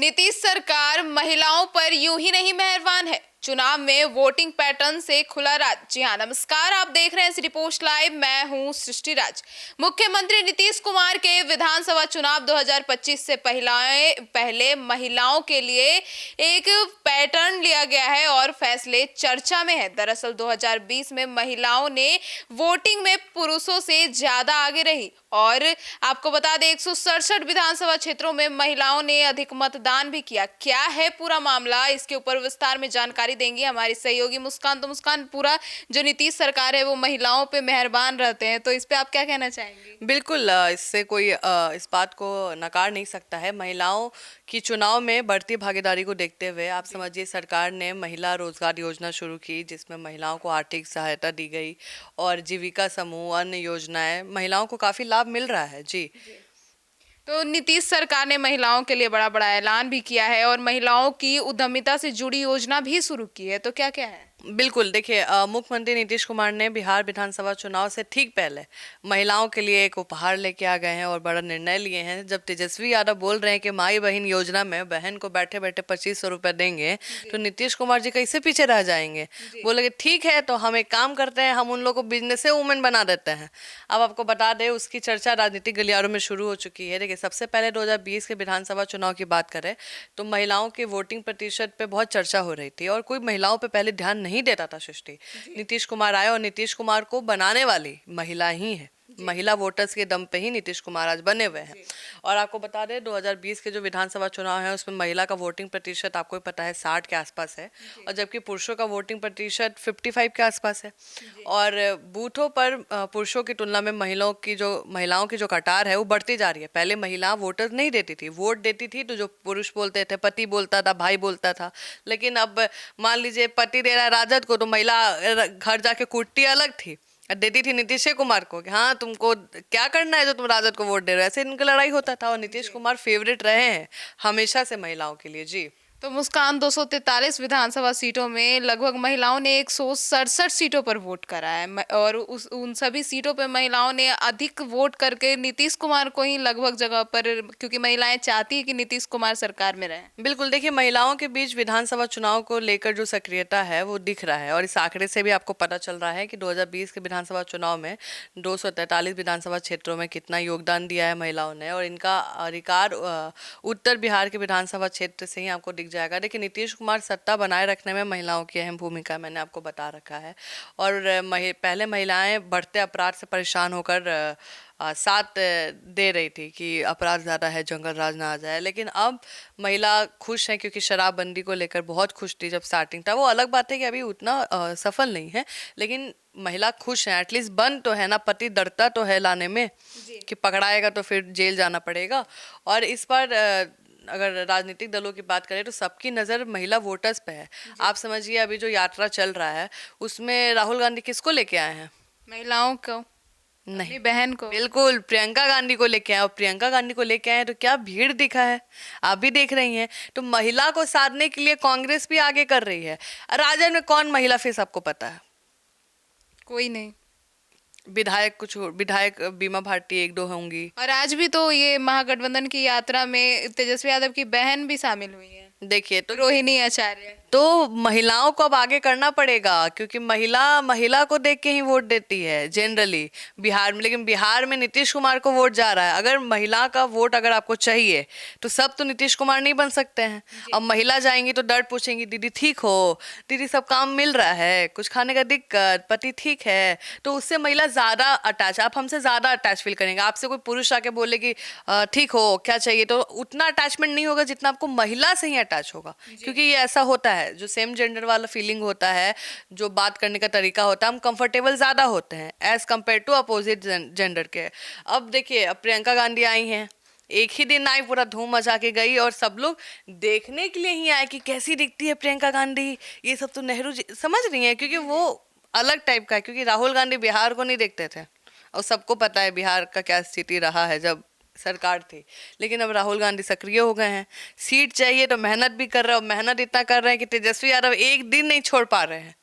नीतीश सरकार महिलाओं पर यूं ही नहीं मेहरबान है। चुनाव में वोटिंग पैटर्न से खुला राज। जी हाँ, नमस्कार, आप देख रहे हैं सिटी पोस्ट लाइव। मैं हूं सृष्टि राज। मुख्यमंत्री नीतीश कुमार के विधानसभा चुनाव 2025 से पहले महिलाओं के लिए एक पैटर्न लिया गया है और फैसले चर्चा में है। दरअसल 2020 में महिलाओं ने वोटिंग में पुरुषों से ज्यादा आगे रही और आपको बता दें 167 विधानसभा क्षेत्रों में महिलाओं ने अधिक मतदान भी किया। क्या है पूरा मामला, इसके ऊपर विस्तार में जानकारी देंगी हमारी सहयोगी मुस्कान। तो मुस्कान, पूरा जो नीतीश सरकार है वो महिलाओं पे मेहरबान रहते हैं, तो इस पे आप क्या कहना चाहेंगे? बिल्कुल, इससे कोई इस बात को नकार नहीं सकता है। महिलाओं की चुनाव में बढ़ती भागीदारी को देखते हुए आप समझिए सरकार ने महिला रोजगार योजना शुरू की, जिसमें महिलाओं को आर्थिक सहायता दी गई और जीविका समूह, अन्य योजनाएं महिलाओं को काफी लाभ मिल रहा है। जी। तो नीतीश सरकार ने महिलाओं के लिए बड़ा बड़ा ऐलान भी किया है और महिलाओं की उद्यमिता से जुड़ी योजना भी शुरू की है, तो क्या क्या है? बिल्कुल, देखिए, मुख्यमंत्री नीतीश कुमार ने बिहार विधानसभा चुनाव से ठीक पहले महिलाओं के लिए एक उपहार लेके आ गए हैं और बड़ा निर्णय लिए हैं। जब तेजस्वी यादव बोल रहे हैं कि माई बहन योजना में बहन को बैठे बैठे 2500 रुपये देंगे, तो नीतीश कुमार जी कैसे पीछे रह जाएंगे। बोले कि ठीक है, तो हम एक काम करते हैं, हम उन लोगों को बिजनेस वूमेन बना देते हैं। अब आपको बता दें, उसकी चर्चा राजनीतिक गलियारों में शुरू हो चुकी है। देखिए, सबसे पहले 2020 के विधानसभा चुनाव की बात करें तो महिलाओं के वोटिंग प्रतिशत पे बहुत चर्चा हो रही थी और कोई महिलाओं पे पहले ध्यान नहीं देता था। सृष्टि, नीतीश कुमार आए और नीतीश कुमार को बनाने वाली महिला ही है। महिला वोटर्स के दम पे ही नीतीश कुमार आज बने हुए हैं। और आपको बता दें 2020 के जो विधानसभा चुनाव है उसमें महिला का वोटिंग प्रतिशत आपको पता है 60 के आसपास है और जबकि पुरुषों का वोटिंग प्रतिशत 55 के आसपास है। और बूथों पर पुरुषों की तुलना में महिलाओं की जो कतार है वो बढ़ती जा रही है। पहले महिला वोटर नहीं देती थी, वोट देती थी तो जो पुरुष बोलते थे, पति बोलता था, भाई बोलता था। लेकिन अब मान लीजिए पति दे रहा है राजद को, तो महिला घर जाके कूटती अलग थी, देती थी नीतीश कुमार को कि हाँ तुमको क्या करना है जो तुम राजद को वोट दे रहे हो। ऐसे इनका लड़ाई होता था और नीतीश कुमार फेवरेट रहे हैं हमेशा से महिलाओं के लिए। जी। तो मुस्कान, 243 विधानसभा सीटों में लगभग महिलाओं ने 167 सीटों पर वोट करा है और उन सभी सीटों पर महिलाओं ने अधिक वोट करके नीतीश कुमार को ही लगभग जगह पर, क्योंकि महिलाएं चाहती है कि नीतीश कुमार सरकार में रहे। बिल्कुल, देखिए, महिलाओं के बीच विधानसभा चुनाव को लेकर जो सक्रियता है वो दिख रहा है और इस आंकड़े से भी आपको पता चल रहा है कि 2020 के विधानसभा चुनाव में 243 विधानसभा क्षेत्रों में कितना योगदान दिया है महिलाओं ने और इनका अधिकार उत्तर बिहार के विधानसभा क्षेत्र से ही आपको दिख जाएगा। देखिए, नीतीश कुमार सत्ता बनाए रखने में महिलाओं की अहम भूमिका मैंने आपको बता रखा है और पहले महिलाएं बढ़ते अपराध से परेशान होकर साथ दे रही थी कि अपराध ज़्यादा है, जंगल राज ना आ जाए। लेकिन अब महिला खुश हैं क्योंकि शराबबंदी को लेकर बहुत खुश थी जब स्टार्टिंग था। वो अलग बात है कि अभी उतना सफल नहीं है, लेकिन महिला खुश है। एटलीस्ट बंद तो है ना, पति डरता तो है लाने में कि पकड़ाएगा तो फिर जेल जाना पड़ेगा। और इस बार अगर राजनीतिक दलों की बात करें तो सबकी नज़र महिला वोटर्स पे है। आप समझिए, अभी जो यात्रा चल रहा है उसमें राहुल गांधी किसको लेके आए हैं? महिलाओं को नहीं, अपनी बहन को। बिल्कुल प्रियंका गांधी को लेके आए और प्रियंका गांधी को लेके आए तो क्या भीड़ दिखा है, आप भी देख रही हैं। तो महिला को साधने के लिए कांग्रेस भी आगे कर रही है। राजद में कौन महिला फेस आपको पता है? कोई नहीं। विधायक बीमा भारती एक दो होंगी। और आज भी तो ये महागठबंधन की यात्रा में तेजस्वी यादव की बहन भी शामिल हुई है, देखिए, तो रोहिणी आचार्य। तो महिलाओं को अब आगे करना पड़ेगा क्योंकि महिला को देख के ही वोट देती है जनरली बिहार में। लेकिन बिहार में नीतीश कुमार को वोट जा रहा है। अगर महिला का वोट अगर आपको चाहिए तो सब तो नीतीश कुमार नहीं बन सकते हैं। अब महिला जाएंगी तो डर पूछेंगी, दीदी ठीक हो, दीदी सब काम मिल रहा है, कुछ खाने का दिक्कत, पति ठीक है, तो उससे महिला ज़्यादा अटैच, आप हमसे ज़्यादा अटैच फील करेंगे। आपसे कोई पुरुष आके बोले कि ठीक हो, क्या चाहिए, तो उतना अटैचमेंट नहीं होगा जितना आपको महिला से ही अटैच होगा। क्योंकि ये ऐसा होता है, जो सेम जेंडर वाला फीलिंग होता है, जो बात करने का तरीका होता है, हम कंफर्टेबल ज़्यादा होते हैं as compare to opposite gender के। अब देखिए, अब प्रियंका गांधी आई हैं, एक ही दिन आई, पूरा धूम मचा के गई और सब लोग देखने के लिए ही आए कि कैसी दिखती है प्रियंका गांधी। ये सब तो नेहरू जी समझ रही हैं क्योंकि वो अलग टाइप का है। क्योंकि राहुल गांधी बिहार को नहीं देखते थे और सबको पता है बिहार का क्या स्थिति रहा है जब सरकार थी। लेकिन अब राहुल गांधी सक्रिय हो गए हैं, सीट चाहिए तो मेहनत भी कर रहे हैं और मेहनत इतना कर रहे हैं कि तेजस्वी यादव एक दिन नहीं छोड़ पा रहे हैं।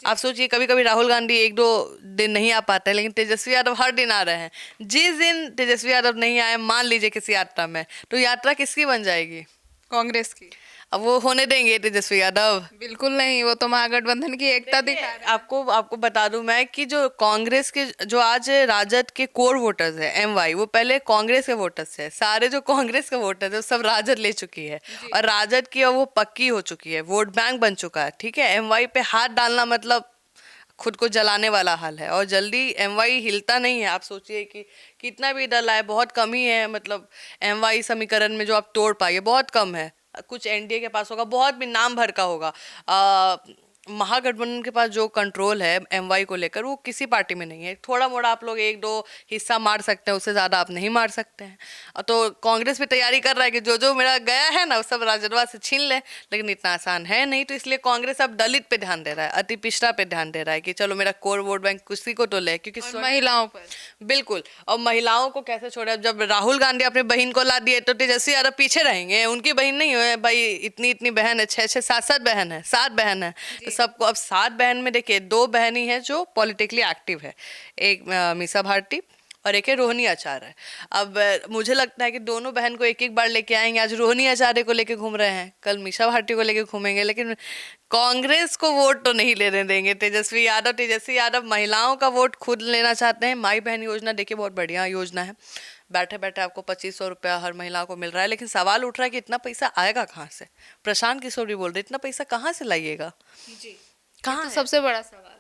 आप सोचिए, कभी कभी राहुल गांधी एक दो दिन नहीं आ पाते हैं, लेकिन तेजस्वी यादव हर दिन आ रहे हैं। जिस दिन तेजस्वी यादव नहीं आए, मान लीजिए किसी यात्रा में, तो यात्रा किसकी बन जाएगी? कांग्रेस की? अब वो होने देंगे तेजस्वी यादव? बिल्कुल नहीं, वो तो महागठबंधन की एकता दिखा रहे हैं। आपको आपको बता दूं मैं कि जो कांग्रेस के जो आज राजद के कोर वोटर्स है एमवाई, वो पहले कांग्रेस के वोटर्स है। सारे जो कांग्रेस के वोटर्स है वो सब राजद ले चुकी है, और राजद की अब वो पक्की हो चुकी है, वोट बैंक बन चुका है। ठीक है, एमवाई पे हाथ डालना मतलब खुद को जलाने वाला हाल है, और जल्दी एमवाई हिलता नहीं है। आप सोचिए कि कितना भी दल आए, बहुत कम ही है, मतलब एमवाई समीकरण में जो आप तोड़ पाइए बहुत कम है। कुछ एनडीए के पास होगा, बहुत भी नाम भर का होगा। महागठबंधन के पास जो कंट्रोल है एमवाई को लेकर, वो किसी पार्टी में नहीं है। थोड़ा मोड़ा आप लोग एक दो हिस्सा मार सकते हैं, उससे ज़्यादा आप नहीं मार सकते हैं। तो कांग्रेस भी तैयारी कर रहा है कि जो जो मेरा गया है ना वो सब राजदवा से छीन ले, लेकिन इतना आसान है नहीं। तो इसलिए कांग्रेस अब दलित पे ध्यान दे रहा है, अति पिछड़ा पे ध्यान दे रहा है कि चलो मेरा कोर वोट बैंक किसी को तो ले, क्योंकि और महिलाओं पर? बिल्कुल। और महिलाओं को कैसे छोड़े? अब जब राहुल गांधी अपनी बहन को ला दिए तो तेजस्वी यादव पीछे रहेंगे? उनकी बहन नहीं है भाई, इतनी इतनी बहन है, 6 6 7 7 बहन है, 7 बहन है। तो सबको अब 7 बहन में देखिए 2 बहन ही है जो पॉलिटिकली एक्टिव है, एक मीसा भारती और एक है रोहिणी आचार्य है। अब मुझे लगता है कि दोनों बहन को एक एक बार लेके आएंगे। आज रोहिणी आचार्य को लेके घूम रहे हैं, कल मीसा भारती को लेके घूमेंगे, लेकिन कांग्रेस को वोट तो नहीं लेने देंगे तेजस्वी यादव। तेजस्वी यादव महिलाओं का वोट खुद लेना चाहते हैं। माई बहन योजना देखिए बहुत बढ़िया योजना है, बैठे बैठे आपको 2500 रुपया हर महिला को मिल रहा है। लेकिन सवाल उठ रहा है कि इतना पैसा आएगा कहाँ से? प्रशांत किशोर भी बोल रहे इतना पैसा कहाँ से लाइएगा, जी, कहाँ तो है? सबसे बड़ा सवाल है।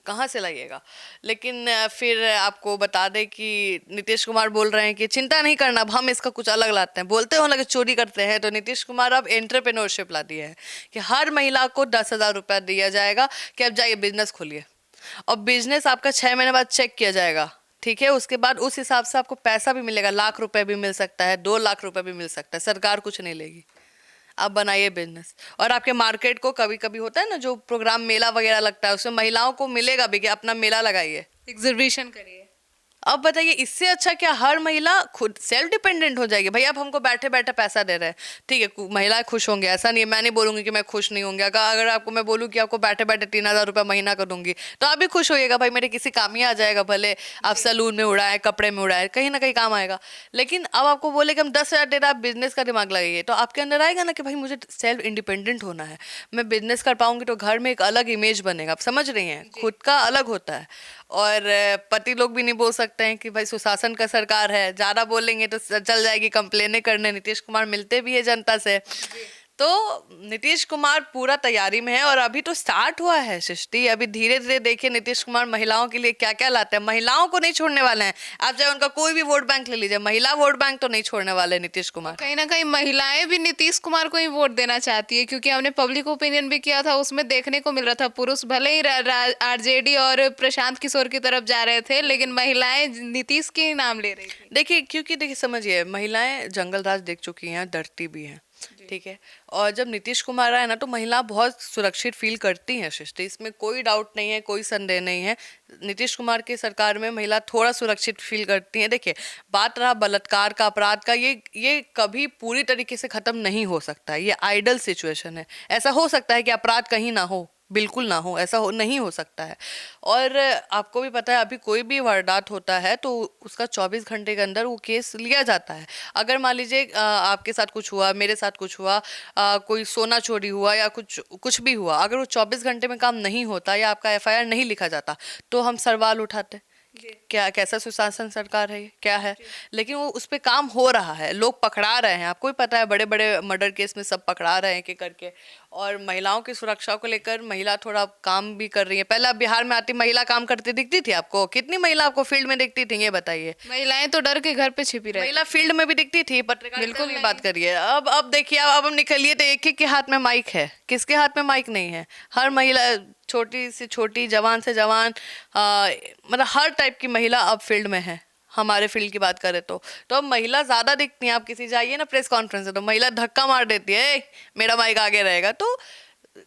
कहाँ से लाइएगा? लेकिन फिर आपको बता दें कि नीतीश कुमार बोल रहे हैं कि चिंता नहीं करना, अब हम इसका कुछ अलग लाते हैं। बोलते हो ना कि चोरी करते हैं, तो नीतीश कुमार अब एंटरप्रेन्योरशिप ला दिया है कि हर महिला को 10,000 रुपया दिया जाएगा कि अब जाइए बिजनेस खोलिए, और बिजनेस आपका 6 महीने बाद चेक किया जाएगा। ठीक है, उसके बाद उस हिसाब से आपको पैसा भी मिलेगा, ₹1,00,000 भी मिल सकता है, ₹2,00,000 भी मिल सकता है, सरकार कुछ नहीं लेगी। आप बनाइए बिजनेस, और आपके मार्केट को कभी कभी होता है ना जो प्रोग्राम मेला वगैरह लगता है, उसमें महिलाओं को मिलेगा भी कि अपना मेला लगाइए, एग्जीबिशन करिए। अब बताइए इससे अच्छा क्या? हर महिला खुद सेल्फ डिपेंडेंट हो जाएगी। भैया आप हमको बैठे बैठे पैसा दे रहे हैं, ठीक है, महिलाएं खुश होंगी, ऐसा नहीं है, मैं नहीं बोलूंगी कि मैं खुश नहीं होंगी। अगर आपको मैं बोलूँ कि आपको बैठे बैठे 3,000 रुपया महीना का दूंगी, तो आप भी खुश होइएगा, भाई मेरे किसी काम ही आ जाएगा, भले आप सैलून में उड़ाए, कपड़े में उड़ाए, कहीं ना कहीं काम आएगा। लेकिन अब आपको बोले कि हम 10,000 दे रहे हैं, आप बिजनेस का दिमाग लगाइए, तो आपके अंदर आएगा ना कि भाई मुझे सेल्फ इंडिपेंडेंट होना है, मैं बिजनेस कर पाऊंगी तो घर में एक अलग इमेज बनेगा। आप समझ रही हैं, खुद का अलग होता है। और पति लोग भी नहीं बोल सकते हैं कि भाई सुशासन का सरकार है, ज़्यादा बोलेंगे तो चल जाएगी कंप्लेनें करने। नीतीश कुमार मिलते भी है जनता से, तो नीतीश कुमार पूरा तैयारी में है। और अभी तो स्टार्ट हुआ है सृष्टि, अभी धीरे धीरे देखिए नीतीश कुमार महिलाओं के लिए क्या क्या लाते हैं। महिलाओं को नहीं छोड़ने वाले हैं, आप चाहे उनका कोई भी वोट बैंक ले लीजिए, महिला वोट बैंक तो नहीं छोड़ने वाले नीतीश कुमार। कहीं ना कहीं महिलाएं भी नीतीश कुमार को ही वोट देना चाहती है, क्योंकि हमने पब्लिक ओपिनियन भी किया था, उसमें देखने को मिल रहा था पुरुष भले ही आरजेडी और प्रशांत किशोर की तरफ जा रहे थे, लेकिन महिलाएं नीतीश के ही नाम ले रही थी। देखिए क्योंकि देखिए समझिए, महिलाएं जंगल राज देख चुकी हैं, डरती भी हैं, ठीक है। और जब नीतीश कुमार आए ना तो महिला बहुत सुरक्षित फील करती हैं सृष्टि, इसमें कोई डाउट नहीं है, कोई संदेह नहीं है। नीतीश कुमार की सरकार में महिला थोड़ा सुरक्षित फील करती हैं। देखिए बात रहा बलात्कार का, अपराध का, ये कभी पूरी तरीके से खत्म नहीं हो सकता है, ये आइडल सिचुएशन है। ऐसा हो सकता है कि अपराध कहीं ना हो, बिल्कुल ना हो, ऐसा नहीं हो सकता है। और आपको भी पता है अभी कोई भी वारदात होता है तो उसका 24 घंटे के अंदर वो केस लिया जाता है। अगर मान लीजिए आपके साथ कुछ हुआ, मेरे साथ कुछ हुआ, कोई सोना चोरी हुआ या कुछ भी हुआ, अगर वो 24 घंटे में काम नहीं होता या आपका एफआईआर नहीं लिखा जाता तो हम सवाल उठाते क्या कैसा सुशासन सरकार है ये, क्या है। लेकिन वो उस पर काम हो रहा है, लोग पकड़ा रहे हैं। आपको भी पता है बड़े बड़े मर्डर केस में सब पकड़ा रहे हैं कि करके। और महिलाओं की सुरक्षा को लेकर महिला थोड़ा काम भी कर रही है। पहले आप बिहार में आती महिला काम करती दिखती थी आपको? कितनी महिला आपको फील्ड में दिखती थी ये बताइए? महिलाएं तो डर के घर पे छिपी रही। महिला फील्ड में भी दिखती थी, पत्रकारिता की बात करिए। अब देखिए, अब हम निकलिए तो एक के हाथ में माइक है, किसके हाथ में माइक नहीं है? हर महिला, छोटी से छोटी, जवान से जवान, मतलब हर टाइप की महिला अब फील्ड में है। हमारे फील्ड की बात करें तो अब महिला ज्यादा दिखती है। आप किसी जाइए ना प्रेस कॉन्फ्रेंस है तो महिला धक्का मार देती है, मेरा माइक आगे रहेगा। तो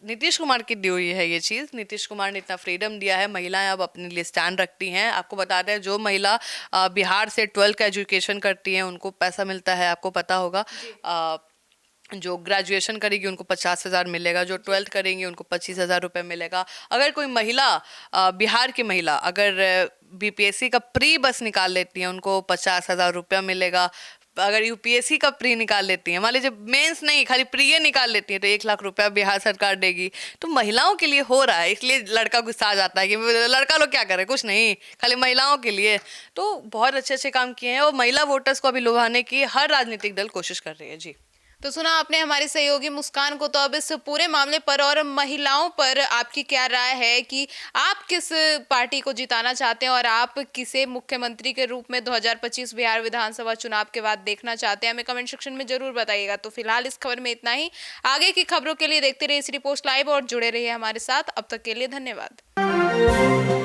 नीतीश कुमार की दी हुई है ये चीज़। नीतीश कुमार ने इतना फ्रीडम दिया है, महिलाएं अब अपने लिए स्टैंड रखती हैं। आपको बताते हैं जो महिला बिहार से 12th का एजुकेशन करती हैं उनको पैसा मिलता है, आपको पता होगा। जो ग्रेजुएशन करेगी उनको 50,000 मिलेगा, जो 12th करेंगी उनको 25,000 रुपये मिलेगा। अगर कोई महिला बिहार की महिला अगर बीपीएससी का प्री बस निकाल लेती है उनको 50,000 रुपया मिलेगा। अगर यूपीएससी का प्री निकाल लेती हैं, मान लीजिए मेंस नहीं खाली प्री निकाल लेती हैं, तो 1 लाख रुपया बिहार सरकार देगी। तो महिलाओं के लिए हो रहा है, इसलिए लड़का गुस्सा आ जाता है कि लड़का लोग क्या करे, कुछ नहीं, खाली महिलाओं के लिए। तो बहुत अच्छे अच्छे काम किए हैं और महिला वोटर्स को अभी लुभाने की हर राजनीतिक दल कोशिश कर रही है। जी तो सुना आपने हमारे सहयोगी मुस्कान को। तो अब इस पूरे मामले पर और महिलाओं पर आपकी क्या राय है कि आप किस पार्टी को जिताना चाहते हैं और आप किसे मुख्यमंत्री के रूप में 2025 बिहार विधानसभा चुनाव के बाद देखना चाहते हैं, हमें कमेंट सेक्शन में जरूर बताइएगा। तो फिलहाल इस खबर में इतना ही। आगे की खबरों के लिए देखते रहिए सिटी पोस्ट लाइव और जुड़े रहिए हमारे साथ। अब तक के लिए धन्यवाद।